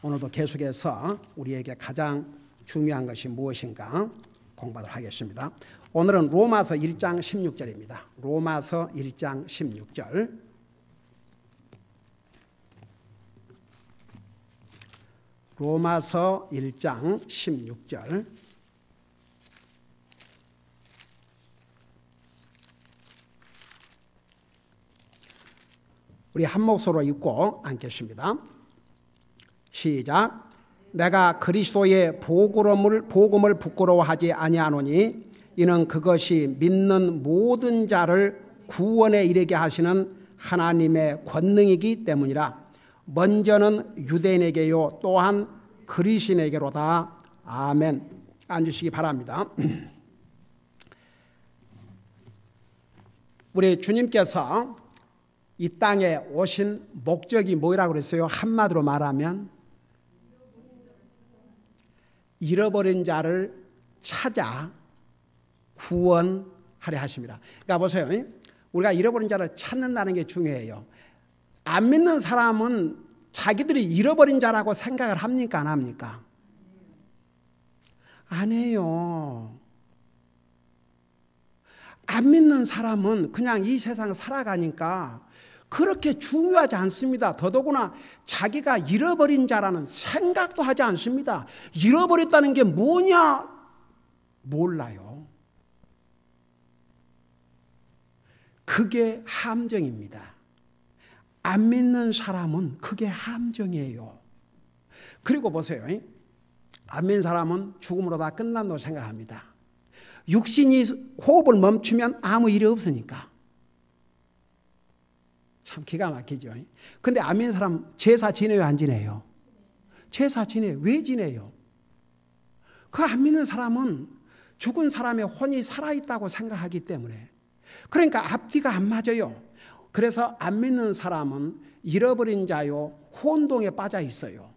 오늘도 계속해서 우리에게 가장 중요한 것이 무엇인가 공부하도록 하겠습니다. 오늘은 로마서 1장 16절입니다. 로마서 1장 16절. 로마서 1장 16절. 우리 한 목소리로 읽고 앉겠습니다. 시작. 내가 그리스도의 복음을 부끄러워하지 아니하노니 이는 그것이 믿는 모든 자를 구원에 이르게 하시는 하나님의 권능이기 때문이라. 먼저는 유대인에게요 또한 그리스인에게로다. 아멘. 앉으시기 바랍니다. 우리 주님께서 이 땅에 오신 목적이 뭐라고 그랬어요? 한마디로 말하면 잃어버린 자를 찾아 구원하려 하십니다. 그러니까 보세요. 우리가 잃어버린 자를 찾는다는 게 중요해요. 안 믿는 사람은 자기들이 잃어버린 자라고 생각을 합니까? 안 합니까? 안 해요. 안 믿는 사람은 그냥 이 세상 살아가니까 그렇게 중요하지 않습니다. 더더구나 자기가 잃어버린 자라는 생각도 하지 않습니다. 잃어버렸다는 게 뭐냐? 몰라요. 그게 함정입니다. 안 믿는 사람은 그게 함정이에요. 그리고 보세요. 안 믿는 사람은 죽음으로 다 끝난다고 생각합니다. 육신이 호흡을 멈추면 아무 일이 없으니까. 참 기가 막히죠. 근데 안 믿는 사람 제사 지내요, 안 지내요? 제사 지내요. 왜 지내요? 그 안 믿는 사람은 죽은 사람의 혼이 살아있다고 생각하기 때문에. 그러니까 앞뒤가 안 맞아요. 그래서 안 믿는 사람은 잃어버린 자요 혼동에 빠져 있어요.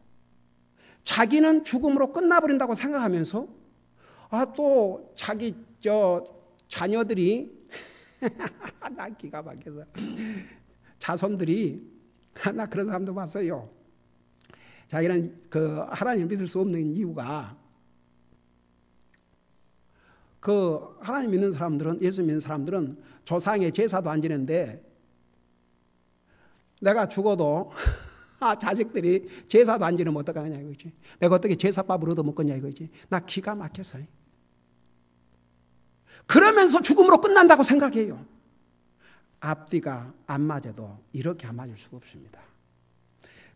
자기는 죽음으로 끝나버린다고 생각하면서 또 자기 자녀들이 나 기가 막혀서 자손들이 나 그런 사람도 봤어요. 자기는 그 하나님 믿을 수 없는 이유가 그 하나님 믿는 사람들은 예수 믿는 사람들은 조상의 제사도 안 지는데 내가 죽어도 자식들이 제사도 안 지르면 어떡하냐 이거지. 내가 어떻게 제사밥을 얻어 먹겠냐 이거지. 나 기가 막혀서. 그러면서 죽음으로 끝난다고 생각해요. 앞뒤가 안 맞아도 이렇게 안 맞을 수가 없습니다.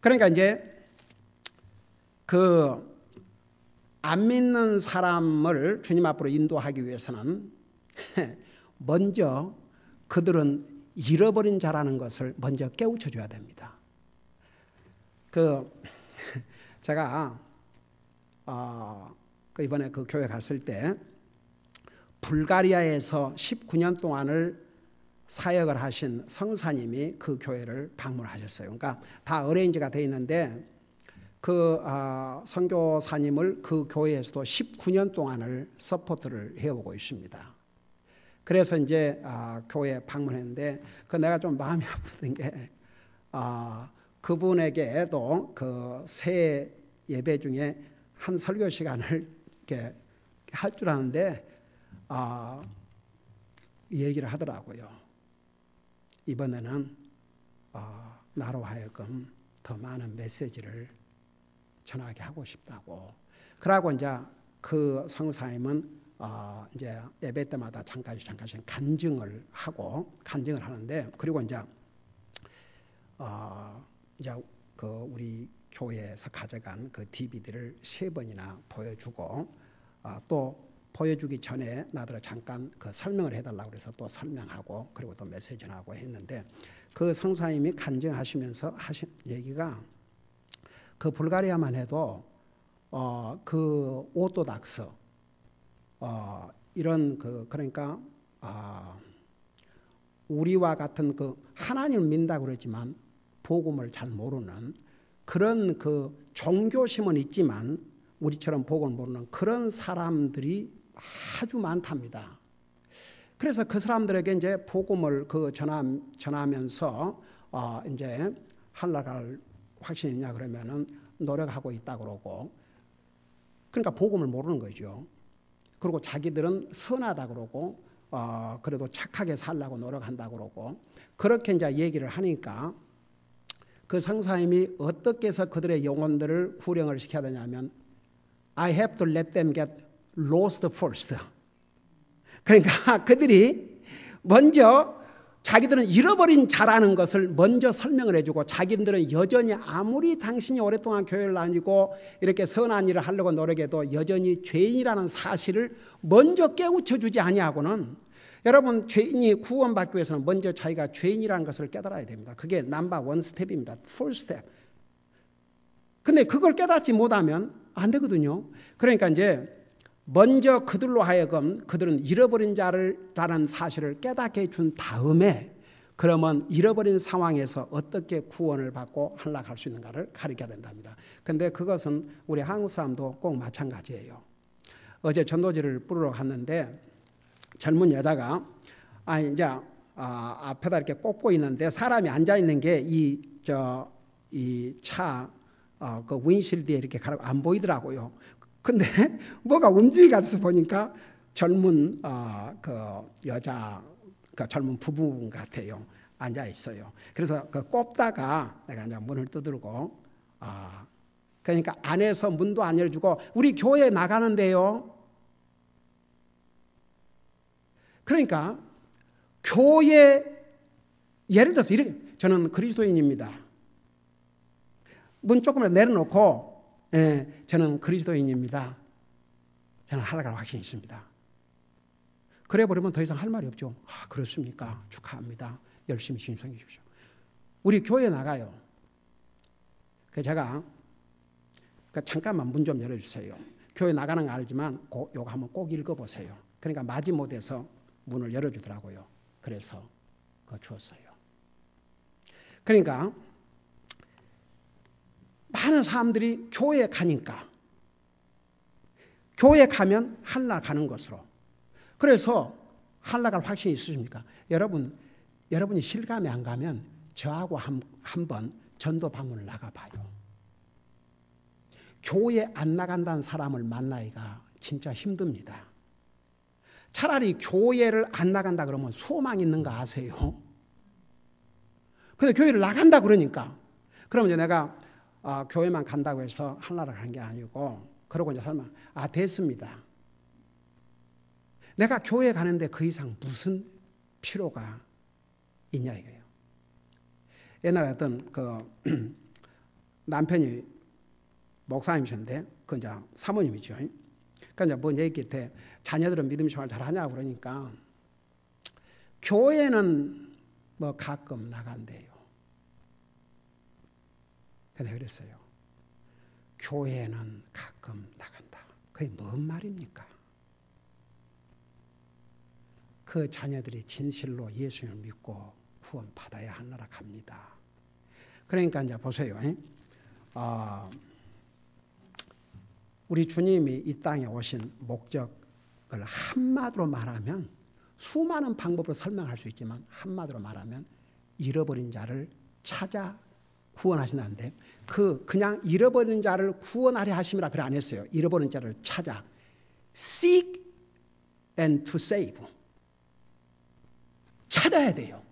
그러니까 이제 그 안 믿는 사람을 주님 앞으로 인도하기 위해서는 먼저 그들은 잃어버린 자라는 것을 먼저 깨우쳐 줘야 됩니다. 제가 이번에 그 교회 갔을 때 불가리아에서 19년 동안을 사역을 하신 성사님이 그 교회를 방문하셨어요. 그러니까 다 어레인지가 되어 있는데 그 선교사님을 그 교회에서도 19년 동안을 서포트를 해오고 있습니다. 그래서 이제 교회에 방문했는데 내가 좀 마음이 아픈 게 그분에게도 그 새 예배 중에 한 설교 시간을 이렇게 할 줄 아는데 얘기를 하더라고요. 이번에는 나로 하여금 더 많은 메시지를 전하게 하고 싶다고. 그러고 이제 그 성사님은 이제 예배 때마다 잠깐씩 간증을 하는데 그리고 이제 그 우리 교회에서 가져간 그 DVD를 3번이나 보여주고 또 보여주기 전에 나더러 잠깐 그 설명을 해달라고 그래서 또 설명하고 그리고 또 메시지를 하고 했는데 그 성사님이 간증하시면서 하신 얘기가 그 불가리아만 해도 그 오토닥스 이런 그러니까 우리와 같은 그 하나님을 믿는다고 그러지만 복음을 잘 모르는 그런 그 종교심은 있지만 우리처럼 복음을 모르는 그런 사람들이 아주 많답니다. 그래서 그 사람들에게 이제 복음을 전하면서 이제 한락할 확신이 있냐 그러면은 노력하고 있다 그러고, 그러니까 복음을 모르는 거죠. 그리고 자기들은 선하다 그러고 그래도 착하게 살려고 노력한다 그러고, 그렇게 이제 얘기를 하니까 그 성사님이 어떻게 해서 그들의 영혼들을 후령을 시켜야 되냐면 I have to let them get lost first. 그러니까 그들이 먼저 자기들은 잃어버린 자라는 것을 먼저 설명을 해주고, 자기들은 여전히 아무리 당신이 오랫동안 교회를 다니고 이렇게 선한 일을 하려고 노력해도 여전히 죄인이라는 사실을 먼저 깨우쳐주지 아니하고는, 여러분 죄인이 구원받기 위해서는 먼저 자기가 죄인이라는 것을 깨달아야 됩니다. 그게 넘버 원 스텝입니다. 풀 스텝. 근데 그걸 깨닫지 못하면 안 되거든요. 그러니까 이제 먼저 그들로 하여금 그들은 잃어버린 자라는 사실을 깨닫게 해준 다음에, 그러면 잃어버린 상황에서 어떻게 구원을 받고 한락할 수 있는가를 가르쳐야 된답니다. 근데 그것은 우리 한국 사람도 꼭 마찬가지예요. 어제 전도지를 뿌리러 갔는데 젊은 여자가 이제 앞에다 이렇게 꽂고 있는데 사람이 앉아 있는 게 이 차 그 윈실드에 이렇게 가라고 안 보이더라고요. 근데 뭐가 움직여서 보니까 젊은 그 여자, 그 젊은 부부 같아요. 앉아 있어요. 그래서 그 꼽다가 내가 이제 문을 두드리고 그러니까 안에서 문도 안 열어주고 우리 교회 나가는데요. 그러니까 교회, 예를 들어서 이렇게, 저는 그리스도인입니다. 문 조금만 내려놓고 저는 그리스도인입니다. 저는 하나가 확신이 있습니다. 그래 버리면 더 이상 할 말이 없죠. 그렇습니까? 축하합니다. 열심히 신청해 주십시오. 우리 교회 나가요. 그래서 제가 잠깐만 문 좀 열어주세요. 교회 나가는 거 알지만 요거 한번 꼭 읽어보세요. 그러니까 마지못해서 문을 열어주더라고요. 그래서 그거 주었어요. 그러니까 많은 사람들이 교회에 가니까, 교회에 가면 한락하는 것으로. 그래서 한락할 확신이 있으십니까? 여러분이 실감이 안 가면 저하고 한번 전도 방문을 나가봐요. 교회 안 나간다는 사람을 만나기가 진짜 힘듭니다. 차라리 교회를 안 나간다 그러면 소망 있는 거 아세요? 근데 교회를 나간다 그러니까, 그러면 이제 내가 교회만 간다고 해서 하나를 간 게 아니고, 그러고 이제 설마 됐습니다. 내가 교회 가는데 그 이상 무슨 필요가 있냐 이거예요. 옛날에 어떤 그 남편이 목사님이셨는데 그 이제 사모님이죠. 그러니까 이제 뭔 얘기 때 자녀들은 믿음 생활 잘하냐 그러니까 교회는 뭐 가끔 나간대요. 근데 그랬어요. 교회는 가끔 나간다. 그게 뭔 말입니까? 그 자녀들이 진실로 예수님을 믿고 구원 받아야 하느라 갑니다. 그러니까 이제 보세요. 우리 주님이 이 땅에 오신 목적을 한마디로 말하면, 수많은 방법으로 설명할 수 있지만 한마디로 말하면 잃어버린 자를 찾아 구원하신다는데, 그냥 잃어버린 자를 구원하려 하심이라 그래 안 했어요. 잃어버린 자를 찾아, seek and to save, 찾아야 돼요.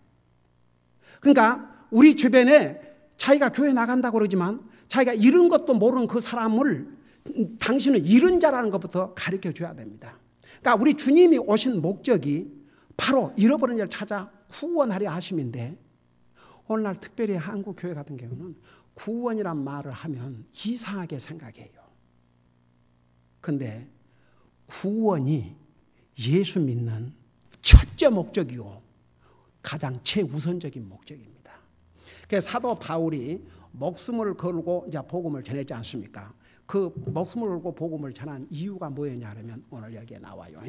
그러니까 우리 주변에 자기가 교회 나간다고 그러지만 자기가 잃은 것도 모르는 그 사람을 당신은 잃은 자라는 것부터 가르쳐 줘야 됩니다. 그러니까 우리 주님이 오신 목적이 바로 잃어버린 자를 찾아 구원하려 하심인데, 오늘날 특별히 한국 교회 같은 경우는 구원이란 말을 하면 이상하게 생각해요. 그런데 구원이 예수 믿는 첫째 목적이고 가장 최우선적인 목적입니다. 그래서 사도 바울이 목숨을 걸고 이제 복음을 전했지 않습니까? 그 목숨을 걸고 복음을 전한 이유가 뭐였냐 하면 오늘 여기에 나와요.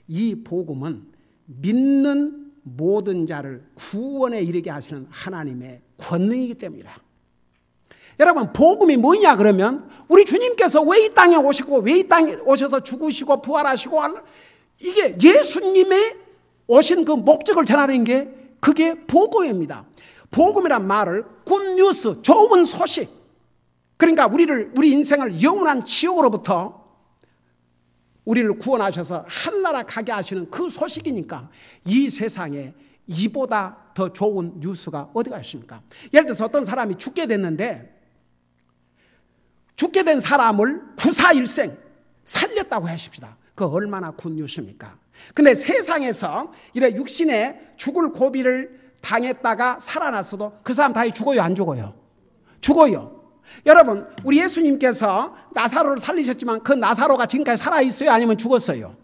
이 복음은 믿는 모든 자를 구원에 이르게 하시는 하나님의 권능이기 때문이라. 여러분, 복음이 뭐냐 그러면 우리 주님께서 왜 이 땅에 오시고 왜 이 땅에 오셔서 죽으시고 부활하시고, 이게 예수님의 오신 그 목적을 전하는 게 그게 복음입니다. 복음이란 말을 굿뉴스, 좋은 소식, 그러니까 우리 인생을 영원한 지옥으로부터 우리를 구원하셔서 하늘나라 가게 하시는 그 소식이니까 이 세상에 이보다 더 좋은 뉴스가 어디가 있습니까? 예를 들어서 어떤 사람이 죽게 됐는데 죽게 된 사람을 구사일생 살렸다고 하십시다. 그 얼마나 굿 뉴스입니까? 근데 세상에서 이래 육신에 죽을 고비를 당했다가 살아났어도 그 사람 다시 죽어요, 안 죽어요? 죽어요. 여러분, 우리 예수님께서 나사로를 살리셨지만 그 나사로가 지금까지 살아있어요? 아니면 죽었어요?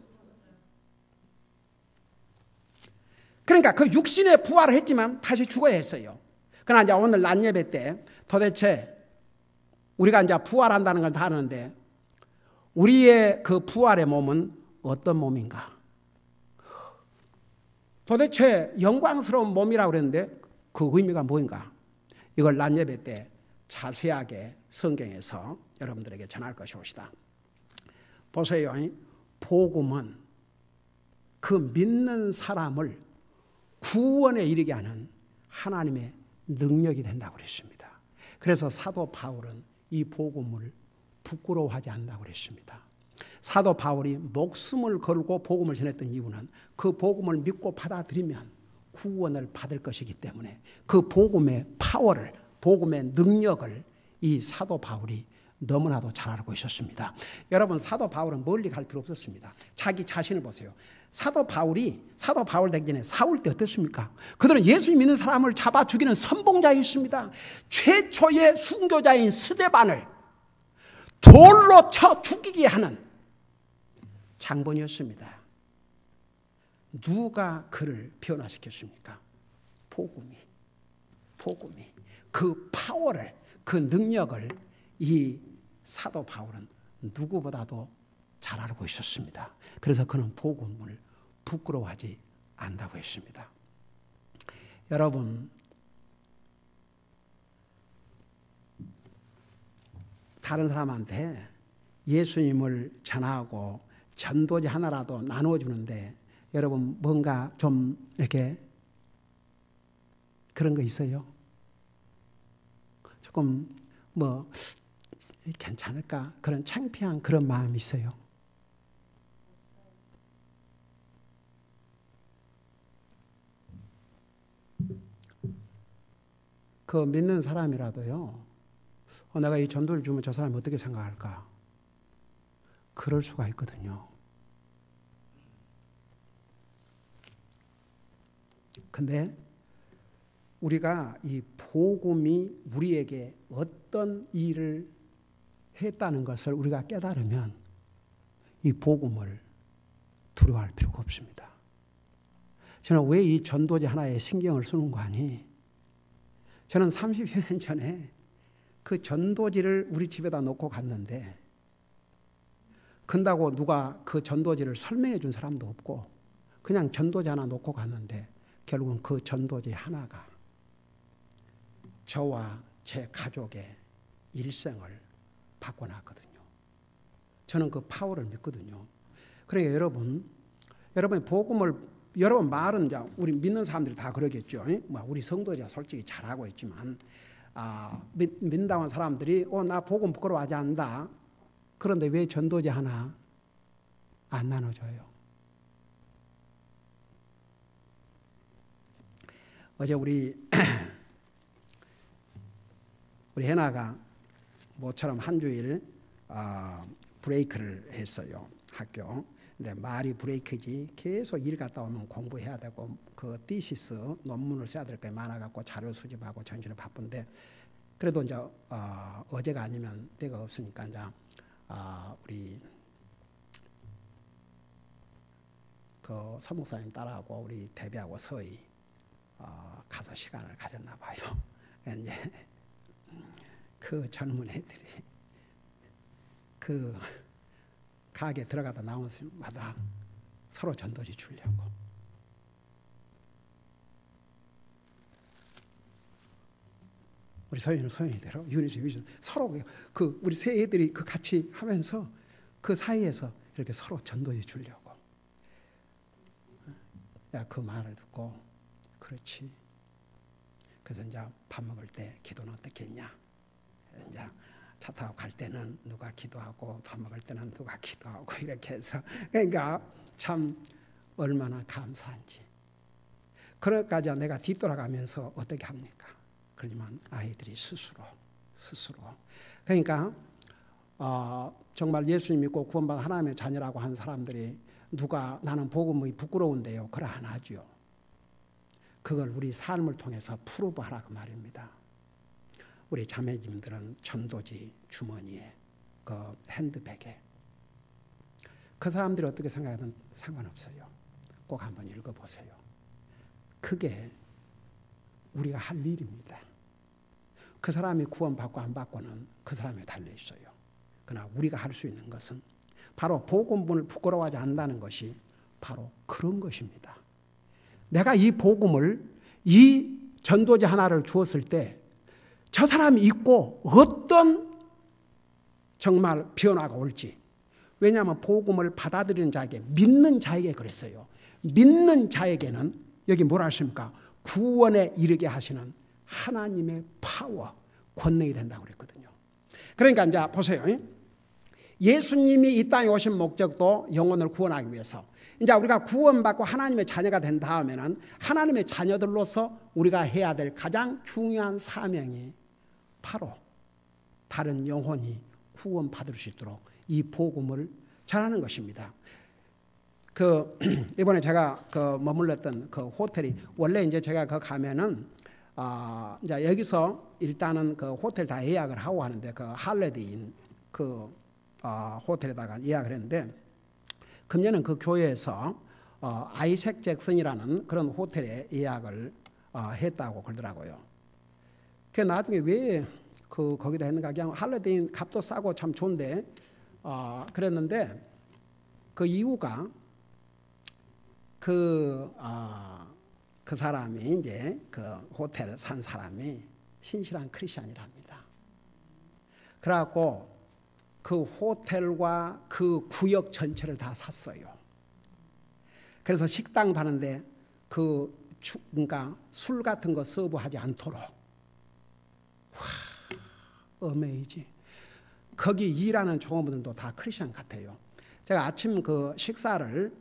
그러니까 그 육신에 부활을 했지만 다시 죽어야 했어요. 그러나 이제 오늘 낮 예배 때 도대체 우리가 이제 부활한다는 걸 다 아는데 우리의 그 부활의 몸은 어떤 몸인가? 도대체 영광스러운 몸이라고 그랬는데 그 의미가 뭔가? 이걸 낮 예배 때 자세하게 성경에서 여러분들에게 전할 것이옵시다. 보세요. 복음은 그 믿는 사람을 구원에 이르게 하는 하나님의 능력이 된다고 그랬습니다. 그래서 사도 바울은 이 복음을 부끄러워하지 않는다고 그랬습니다. 사도 바울이 목숨을 걸고 복음을 전했던 이유는 그 복음을 믿고 받아들이면 구원을 받을 것이기 때문에 그 복음의 파워를, 복음의 능력을 이 사도 바울이 너무나도 잘 알고 있었습니다. 여러분, 사도 바울은 멀리 갈 필요 없었습니다. 자기 자신을 보세요. 사도 바울 되기 전에 사울 때 어땠습니까? 그들은 예수 믿는 사람을 잡아 죽이는 선봉자였습니다. 최초의 순교자인 스데반을 돌로 쳐 죽이게 하는 장본이었습니다. 누가 그를 변화시켰습니까? 복음이 그 파워를, 그 능력을 이 사도 바울은 누구보다도 잘 알고 있었습니다. 그래서 그는 복음을 부끄러워하지 않는다고 했습니다. 여러분, 다른 사람한테 예수님을 전하고 전도지 하나라도 나눠주는데 여러분 뭔가 좀 이렇게 그런 거 있어요? 조금 뭐 괜찮을까? 그런 창피한 그런 마음이 있어요. 그 믿는 사람이라도요. 내가 이 전도를 주면 저 사람이 어떻게 생각할까? 그럴 수가 있거든요. 근데 우리가 이 복음이 우리에게 어떤 일을 했다는 것을 우리가 깨달으면 이 복음을 두려워할 필요가 없습니다. 저는 왜 이 전도지 하나에 신경을 쓰는 거 아니? 저는 30여 년 전에 그 전도지를 우리 집에다 놓고 갔는데 근다고 누가 그 전도지를 설명해 준 사람도 없고 그냥 전도지 하나 놓고 갔는데 결국은 그 전도지 하나가 저와 제 가족의 일생을 바꿔놨거든요. 저는 그 파워를 믿거든요. 그러니까 여러분이 복음을 여러분 말은 이제 우리 믿는 사람들이 다 그러겠죠. 우리 성도자 솔직히 잘하고 있지만 믿는다는 사람들이 나 복음 부끄러워하지 않는다. 그런데 왜 전도지 하나 안 나눠줘요? 어제 우리 해나가 모처럼 한 주일 브레이크를 했어요. 학교. 근데 말이 브레이크지 계속 일 갔다 오면 공부해야 되고 그 디시스 논문을 써야 될 게 많아갖고 자료 수집하고 정신이 바쁜데 그래도 이제 어제가 아니면 때가 없으니까 이제 우리 그 서목사님 딸하고 우리 대비하고 서희 가서 시간을 가졌나 봐요. 이제 그 젊은 애들이 그 가게 들어가다 나오는 마다 서로 전도지 주려고. 우리 서희는 서희대로, 유니스 서로 그 우리 세 애들이 그 같이 하면서 그 사이에서 이렇게 서로 전도지 주려고. 야, 그 말을 듣고 그렇지. 그래서 이제 밥 먹을 때 기도는 어떻게 했냐? 이제 차 타고 갈 때는 누가 기도하고 밥 먹을 때는 누가 기도하고 이렇게 해서 그러니까 참 얼마나 감사한지. 그러까지 내가 뒤돌아가면서 어떻게 합니까? 그러면 아이들이 스스로 그러니까 정말 예수 믿고 구원받은 하나님의 자녀라고 하는 사람들이 누가 나는 복음이 부끄러운데요, 그래 안 하죠. 그걸 우리 삶을 통해서 풀어보라 그 말입니다. 우리 자매님들은 전도지 주머니에 그 핸드백에 그 사람들이 어떻게 생각하든 상관없어요. 꼭 한번 읽어보세요. 그게 우리가 할 일입니다. 그 사람이 구원받고 안 받고는 그 사람에 달려있어요. 그러나 우리가 할 수 있는 것은 바로 복음을 부끄러워하지 않는다는 것이 바로 그런 것입니다. 내가 이 복음을 이 전도지 하나를 주었을 때 저 사람이 있고 어떤 정말 변화가 올지. 왜냐하면 복음을 받아들이는 자에게, 믿는 자에게 그랬어요. 믿는 자에게는 여기 뭐라 하십니까? 구원에 이르게 하시는 하나님의 파워, 권능이 된다고 그랬거든요. 그러니까 이제 보세요. 예수님이 이 땅에 오신 목적도 영혼을 구원하기 위해서. 이제 우리가 구원받고 하나님의 자녀가 된 다음에는 하나님의 자녀들로서 우리가 해야 될 가장 중요한 사명이 바로 다른 영혼이 구원받을 수 있도록 이 복음을 전하는 것입니다. 이번에 제가 머물렀던 그 호텔이 원래 이제 제가 가면은 이제 여기서 일단은 그 호텔 다 예약을 하고 하는데 그 할레드인 호텔에다가 예약을 했는데 금년은 그 교회에서 아이색 잭슨이라는 그런 호텔에 예약을 했다고 그러더라고요. 그 나중에 왜 거기다 했는가? 그냥 할레드인 값도 싸고 참 좋은데 그랬는데 그 이유가 그 사람이 이제 그 호텔을 산 사람이 신실한 크리스천이랍니다. 그래갖고 그 호텔과 그 구역 전체를 다 샀어요. 그래서 식당도 하는데 그러니까 술 같은 거 서브하지 않도록. 와, 어메이지. 거기 일하는 종업원들도 다 크리스천 같아요. 제가 아침 그 식사를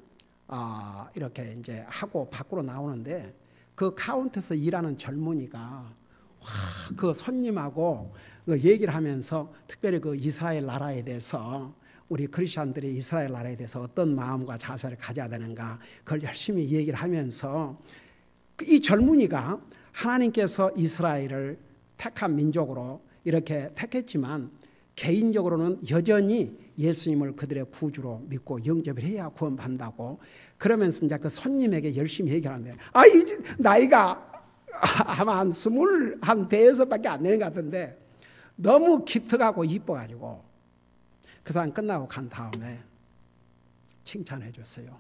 이렇게 이제 하고 밖으로 나오는데 그 카운터에서 일하는 젊은이가 그 손님하고 얘기를 하면서 특별히 그 이스라엘 나라에 대해서 우리 크리스천들이 이스라엘 나라에 대해서 어떤 마음과 자세를 가져야 되는가 그걸 열심히 얘기를 하면서 이 젊은이가 하나님께서 이스라엘을 택한 민족으로 이렇게 택했지만 개인적으로는 여전히 예수님을 그들의 구주로 믿고 영접을 해야 구원받는다고 그러면서 이제 그 손님에게 열심히 얘기하는데 이제 나이가 아마 한 25밖에 안 되는 것 같은데 너무 기특하고 이뻐가지고 그 사람 끝나고 간 다음에 칭찬해 줬어요.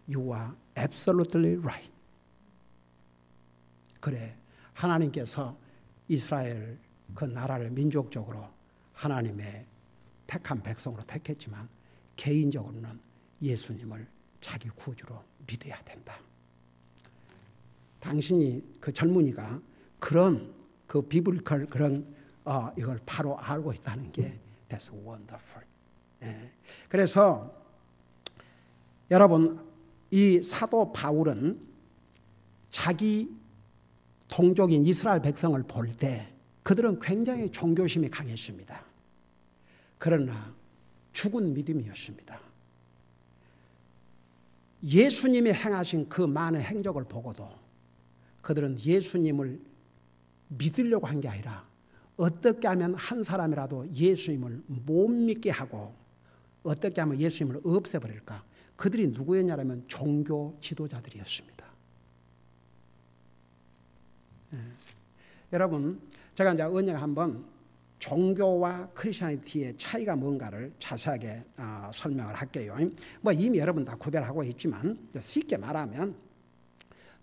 You are absolutely right. 그래, 하나님께서 이스라엘 그 나라를 민족적으로 하나님의 택한 백성으로 택했지만 개인적으로는 예수님을 자기 구주로 믿어야 된다. 당신이 그 젊은이가 그런 그 비블리컬 그런 이걸 바로 알고 있다는 게 that's wonderful. 예. 그래서 여러분 이 사도 바울은 자기 동족인 이스라엘 백성을 볼 때 그들은 굉장히 종교심이 강했습니다. 그러나 죽은 믿음이었습니다. 예수님이 행하신 그 많은 행적을 보고도 그들은 예수님을 믿으려고 한 게 아니라 어떻게 하면 한 사람이라도 예수님을 못 믿게 하고 어떻게 하면 예수님을 없애버릴까? 그들이 누구였냐면 종교 지도자들이었습니다. 예. 여러분, 제가 이제 언젠가 한번 종교와 크리스천리티의 차이가 뭔가를 자세하게 설명을 할게요. 뭐 이미 여러분 다 구별하고 있지만 쉽게 말하면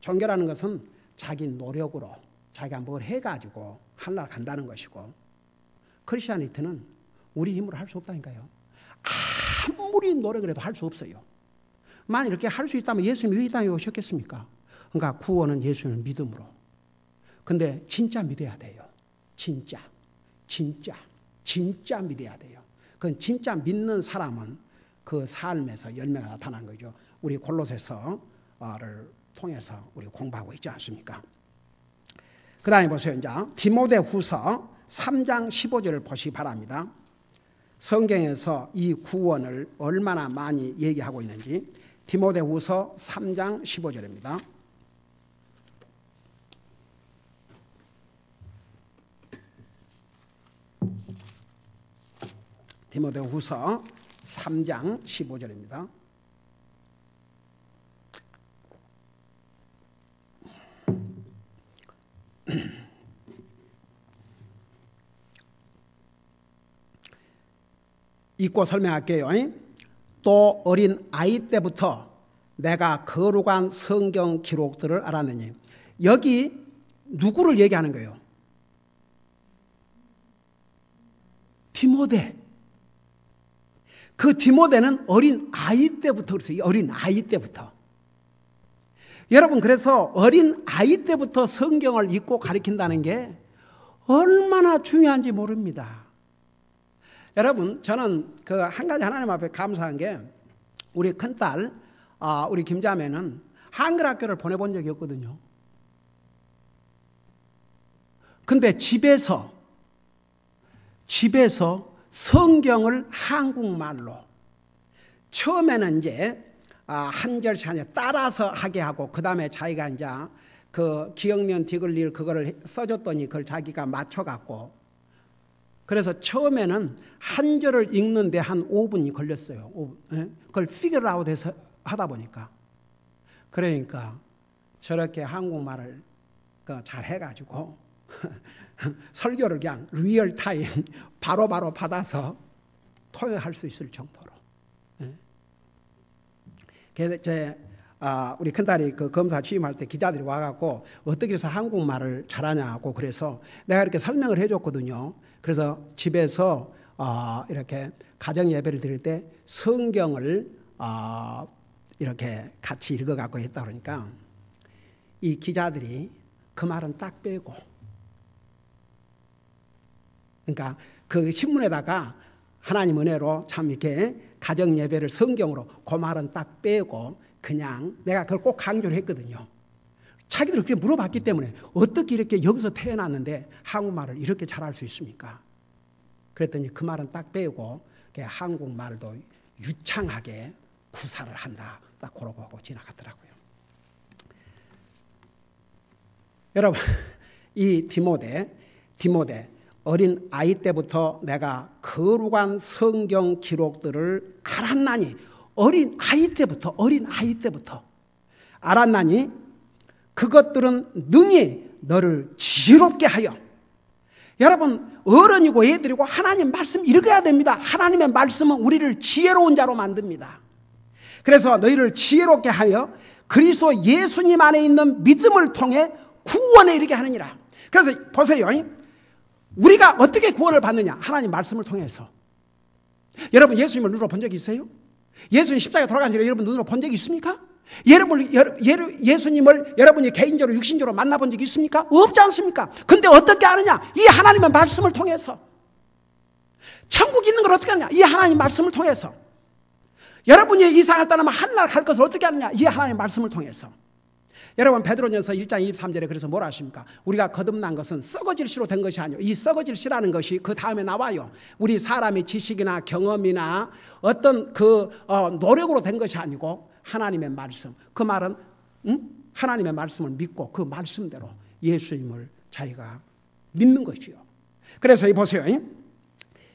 종교라는 것은 자기 노력으로 자기가 뭘 해가지고 하늘나라 간다는 것이고 크리스천리티는 우리 힘으로 할 수 없다니까요. 아무리 노력을 해도 할 수 없어요. 만약 이렇게 할 수 있다면 예수님이 이 땅에 오셨겠습니까? 그러니까 구원은 예수님을 믿음으로. 근데 진짜 믿어야 돼요. 진짜. 진짜 믿어야 돼요. 그건 진짜 믿는 사람은 그 삶에서 열매가 나타나는 거죠. 우리 골로새서를 통해서 우리 공부하고 있지 않습니까? 그 다음에 보세요. 이제 디모데후서 3장 15절을 보시기 바랍니다. 성경에서 이 구원을 얼마나 많이 얘기하고 있는지. 디모데후서 3장 15절입니다. 디모데후서 3장 15절입니다. 읽고 설명할게요. 또 어린 아이 때부터 내가 거룩한 성경 기록들을 알았느니. 여기 누구를 얘기하는 거예요? 디모데. 그 디모데는 어린 아이 때부터 그랬어요. 어린 아이 때부터. 여러분, 그래서 어린 아이 때부터 성경을 읽고 가르친다는 게 얼마나 중요한지 모릅니다. 여러분, 저는 그 한 가지 하나님 앞에 감사한 게 우리 큰딸, 우리 김자매는 한글 학교를 보내본 적이 없거든요. 근데 집에서 성경을 한국말로 처음에는 이제 한 절씩 한 절 따라서 하게 하고, 그 다음에 자기가 이제 그 기억면 디글리를 그거를 써줬더니 그걸 자기가 맞춰갖고, 그래서 처음에는 한 절을 읽는데 한 5분이 걸렸어요. 5분. 그걸 피겨 아웃해서 하다 보니까. 그러니까 저렇게 한국말을 잘 해가지고 설교를 그냥 리얼타임 바로바로 받아서 통역할 수 있을 정도로. 우리 큰딸이 그 검사 취임할 때 기자들이 와갖고 어떻게 해서 한국말을 잘하냐고, 그래서 내가 이렇게 설명을 해줬거든요. 그래서 집에서 이렇게 가정 예배를 드릴 때 성경을 이렇게 같이 읽어갖고 했다 그러니까 이 기자들이 그 말은 딱 빼고, 그러니까 그 신문에다가 하나님 은혜로 참 이렇게 가정 예배를 성경으로 그 말은 딱 빼고 그냥 내가 그걸 꼭 강조를 했거든요. 자기들이 그렇게 물어봤기 때문에 어떻게 이렇게 여기서 태어났는데 한국말을 이렇게 잘할 수 있습니까? 그랬더니 그 말은 딱 빼고 한국말도 유창하게 구사를 한다. 딱 그러고 하고 지나가더라고요. 여러분, 이 디모데 어린 아이 때부터 내가 거룩한 성경 기록들을 알았나니. 어린 아이 때부터 알았나니 그것들은 능히 너를 지혜롭게 하여. 여러분, 어른이고 애들이고 하나님 말씀 읽어야 됩니다. 하나님의 말씀은 우리를 지혜로운 자로 만듭니다. 그래서 너희를 지혜롭게 하여 그리스도 예수님 안에 있는 믿음을 통해 구원에 이르게 하느니라. 그래서 보세요. 우리가 어떻게 구원을 받느냐? 하나님 말씀을 통해서. 여러분, 예수님을 눈으로 본 적이 있어요? 예수님 십자가에 돌아가신 줄 여러분 눈으로 본 적이 있습니까? 예수님을 여러분이 개인적으로 육신적으로 만나본 적이 있습니까? 없지 않습니까? 근데 어떻게 아느냐? 이 하나님의 말씀을 통해서. 천국 있는 걸 어떻게 아느냐? 이 하나님 말씀을 통해서. 여러분이 이상을 떠나면 한나라 갈 것을 어떻게 아느냐? 이 하나님 말씀을 통해서. 여러분, 베드로전서 1장 23절에 그래서 뭐라 하십니까? 우리가 거듭난 것은 썩어질 씨로 된 것이 아니요. 이 썩어질 씨라는 것이 그 다음에 나와요. 우리 사람의 지식이나 경험이나 어떤 노력으로 된 것이 아니고 하나님의 말씀. 그 말은 하나님의 말씀을 믿고 그 말씀대로 예수님을 자기가 믿는 것이요. 그래서 보세요.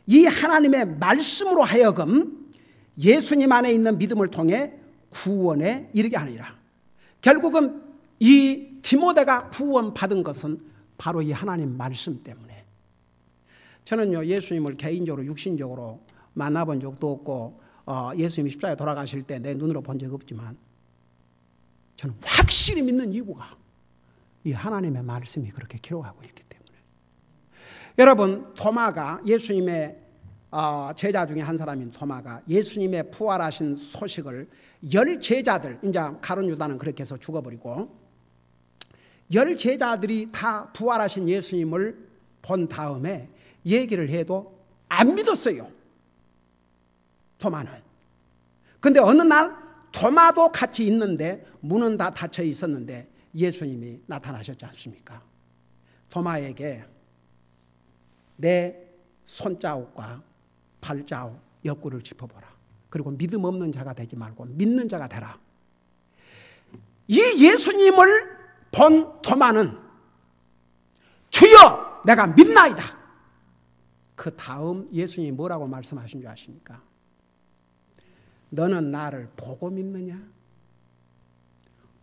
이 하나님의 말씀으로 하여금 예수님 안에 있는 믿음을 통해 구원에 이르게 하느니라. 결국은 이 디모데가 구원받은 것은 바로 이 하나님 말씀 때문에. 저는요, 예수님을 개인적으로 육신적으로 만나본 적도 없고 예수님이 십자가에 돌아가실 때 내 눈으로 본 적 없지만 저는 확실히 믿는 이유가 이 하나님의 말씀이 그렇게 기록하고 있기 때문에. 여러분, 토마가 예수님의 제자 중에 한 사람인 토마가 예수님의 부활하신 소식을 10 제자들, 이제 가룟 유다는 그렇게 해서 죽어버리고 10 제자들이 다 부활하신 예수님을 본 다음에 얘기를 해도 안 믿었어요. 도마는. 근데 어느 날 도마도 같이 있는데 문은 다 닫혀 있었는데 예수님이 나타나셨지 않습니까? 도마에게 내 손자국과 발자국 옆구리를 짚어보라. 그리고 믿음 없는 자가 되지 말고 믿는 자가 되라. 이 예수님을 본 도마는 주여 내가 믿나이다. 그 다음 예수님이 뭐라고 말씀하신 줄 아십니까? 너는 나를 보고 믿느냐?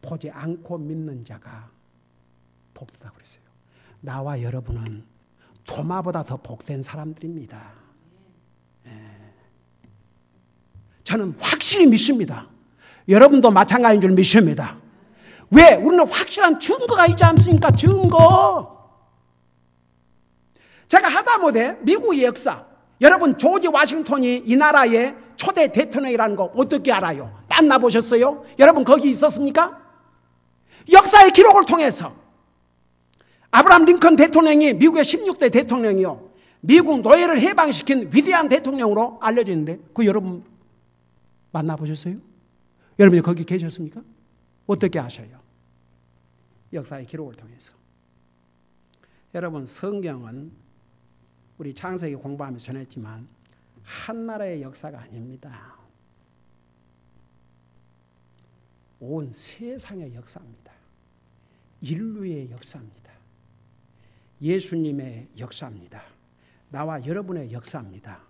보지 않고 믿는 자가 복되다고 그랬어요. 나와 여러분은 도마보다 더 복된 사람들입니다. 저는 확실히 믿습니다. 여러분도 마찬가지인 줄 믿습니다. 왜? 우리는 확실한 증거가 있지 않습니까? 증거. 제가 하다못해 미국의 역사, 여러분 조지 워싱턴이 이 나라의 초대 대통령이라는 거 어떻게 알아요? 만나보셨어요? 여러분 거기 있었습니까? 역사의 기록을 통해서 아브라함 링컨 대통령이 미국의 16대 대통령이요, 미국 노예를 해방시킨 위대한 대통령으로 알려져 있는데 그 여러분 만나보셨어요? 여러분이 거기 계셨습니까? 어떻게 아셔요? 역사의 기록을 통해서. 여러분 성경은 우리 창세기 공부하면서 전했지만 한 나라의 역사가 아닙니다. 온 세상의 역사입니다. 인류의 역사입니다. 예수님의 역사입니다. 나와 여러분의 역사입니다.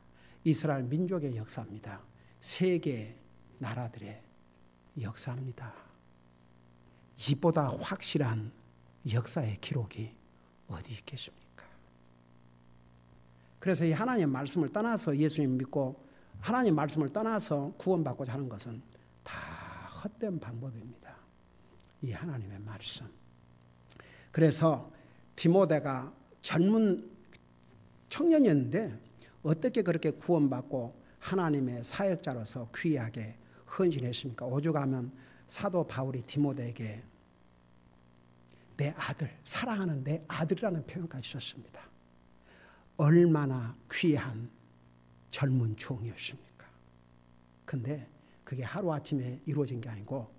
이스라엘 민족의 역사입니다. 세계 나라들의 역사입니다. 이보다 확실한 역사의 기록이 어디 있겠습니까? 그래서 이 하나님 말씀을 떠나서 예수님 믿고 하나님 말씀을 떠나서 구원받고자 하는 것은 다 헛된 방법입니다. 이 하나님의 말씀. 그래서 디모데가 젊은 청년이었는데 어떻게 그렇게 구원받고 하나님의 사역자로서 귀하게 헌신했습니까? 오죽하면 사도 바울이 디모데에게 내 아들, 사랑하는 내 아들이라는 표현까지 썼습니다. 얼마나 귀한 젊은 추억이었습니까? 근데 그게 하루아침에 이루어진 게 아니고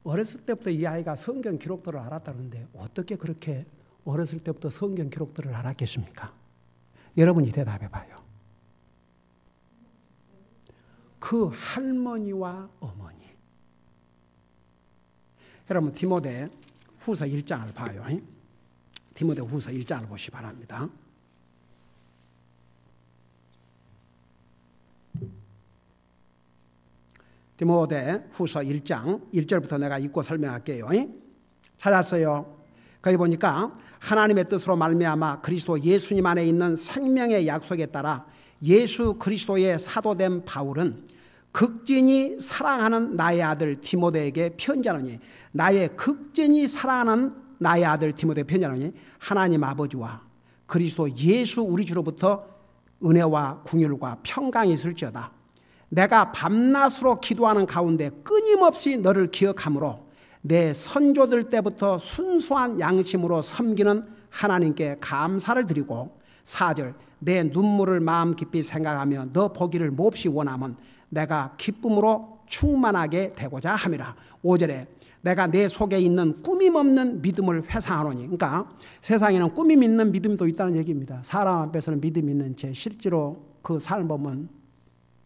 어렸을 때부터 이 아이가 성경 기록들을 알았다는데 어떻게 그렇게 어렸을 때부터 성경 기록들을 알았겠습니까? 여러분이 대답해 봐요. 그 할머니와 어머니. 여러분 디모데 후서 1장을 봐요. 디모데 후서 1장을 보시기 바랍니다. 디모데 후서 1장 1절부터 내가 읽고 설명할게요. 찾았어요? 거기 보니까 하나님의 뜻으로 말미암아 그리스도 예수님 안에 있는 생명의 약속에 따라 예수 그리스도의 사도된 바울은 극진히 사랑하는 나의 아들 디모데에게 편지하노니, 나의 극진히 사랑하는 나의 아들 디모데에게 편지하노니 하나님 아버지와 그리스도 예수 우리 주로부터 은혜와 긍휼과 평강이 있을지어다. 내가 밤낮으로 기도하는 가운데 끊임없이 너를 기억함으로 내 선조들 때부터 순수한 양심으로 섬기는 하나님께 감사를 드리고, 4절 내 눈물을 마음 깊이 생각하며 너 보기를 몹시 원함은 내가 기쁨으로 충만하게 되고자 함이라. 5절에 내가 내 속에 있는 꾸밈 없는 믿음을 회상하노니, 그러니까 세상에는 꾸밈 있는 믿음도 있다는 얘기입니다. 사람 앞에서는 믿음 있는 채 실제로 그 삶을 보면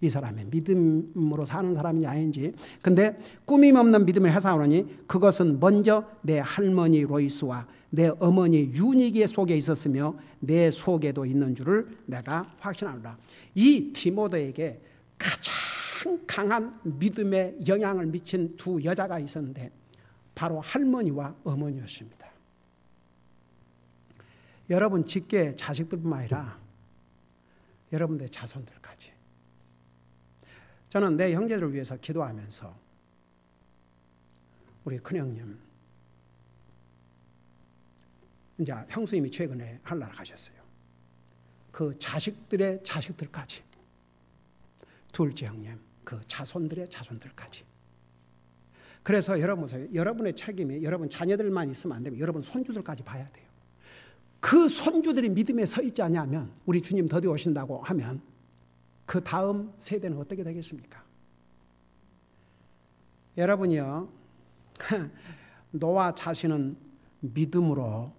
이 사람의 믿음으로 사는 사람인지 아닌지. 근데 꾸밈 없는 믿음을 회상하노니 그것은 먼저 내 할머니 로이스와 내 어머니 유니기의 속에 있었으며 내 속에도 있는 줄을 내가 확신하노라. 이 디모데에게 가장 강한 믿음의 영향을 미친 두 여자가 있었는데 바로 할머니와 어머니였습니다. 여러분 직계 자식들뿐만 아니라 여러분들의 자손들까지. 저는 내 형제들을 위해서 기도하면서 우리 큰형님, 이제 형수님이 최근에 하늘나라 가셨어요. 그 자식들의 자식들까지, 둘째 형님, 그 자손들의 자손들까지. 그래서 여러분 보세요. 여러분의 책임이 여러분 자녀들만 있으면 안 됩니다. 여러분 손주들까지 봐야 돼요. 그 손주들이 믿음에 서 있지 않냐면, 우리 주님 더디 오신다고 하면 그 다음 세대는 어떻게 되겠습니까? 여러분이요, 노아 자신은 믿음으로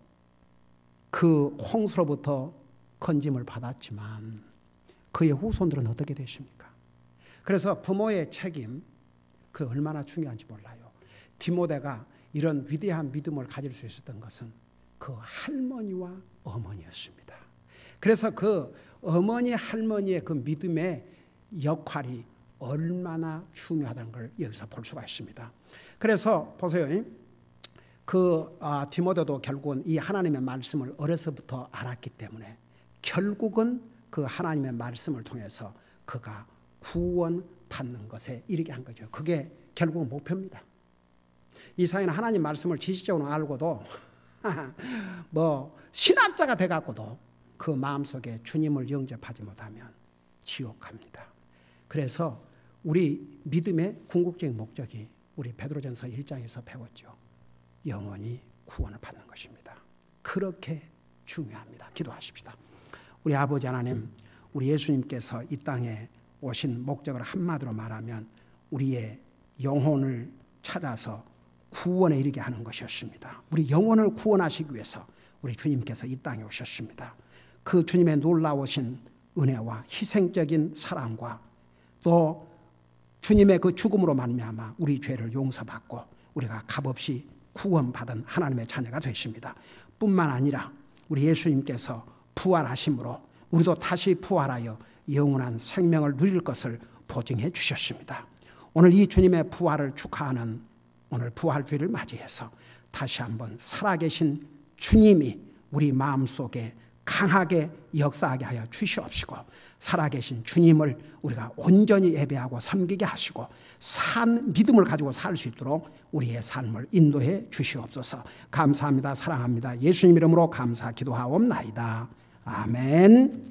그 홍수로부터 건짐을 받았지만 그의 후손들은 어떻게 되십니까? 그래서 부모의 책임, 그 얼마나 중요한지 몰라요. 디모데가 이런 위대한 믿음을 가질 수 있었던 것은 그 할머니와 어머니였습니다. 그래서 그 어머니 할머니의 그 믿음의 역할이 얼마나 중요하다는 걸 여기서 볼 수가 있습니다. 그래서 보세요. 디모데도 결국은 이 하나님의 말씀을 어려서부터 알았기 때문에 결국은 그 하나님의 말씀을 통해서 그가 구원받는 것에 이르게 한 거죠. 그게 결국은 목표입니다. 이사야는 하나님 말씀을 지식적으로 알고도 신학자가 돼갖고도 그 마음속에 주님을 영접하지 못하면 지옥 갑니다. 그래서 우리 믿음의 궁극적인 목적이 우리 베드로전서 1장에서 배웠죠. 영원히 구원을 받는 것입니다. 그렇게 중요합니다. 기도하십시다. 우리 아버지 하나님, 우리 예수님께서 이 땅에 오신 목적을 한마디로 말하면 우리의 영혼을 찾아서 구원에 이르게 하는 것이었습니다. 우리 영혼을 구원하시기 위해서 우리 주님께서 이 땅에 오셨습니다. 그 주님의 놀라우신 은혜와 희생적인 사랑과 또 주님의 그 죽음으로 말미암아 우리 죄를 용서받고 우리가 값없이 구원받은 하나님의 자녀가 되십니다. 뿐만 아니라 우리 예수님께서 부활하심으로 우리도 다시 부활하여 영원한 생명을 누릴 것을 보증해 주셨습니다. 오늘 이 주님의 부활을 축하하는 오늘 부활주일을 맞이해서 다시 한번 살아계신 주님이 우리 마음속에 강하게 역사하게 하여 주시옵시고, 살아계신 주님을 우리가 온전히 예배하고 섬기게 하시고 산 믿음을 가지고 살 수 있도록 우리의 삶을 인도해 주시옵소서. 감사합니다. 사랑합니다. 예수님 이름으로 감사 기도하옵나이다. 아멘.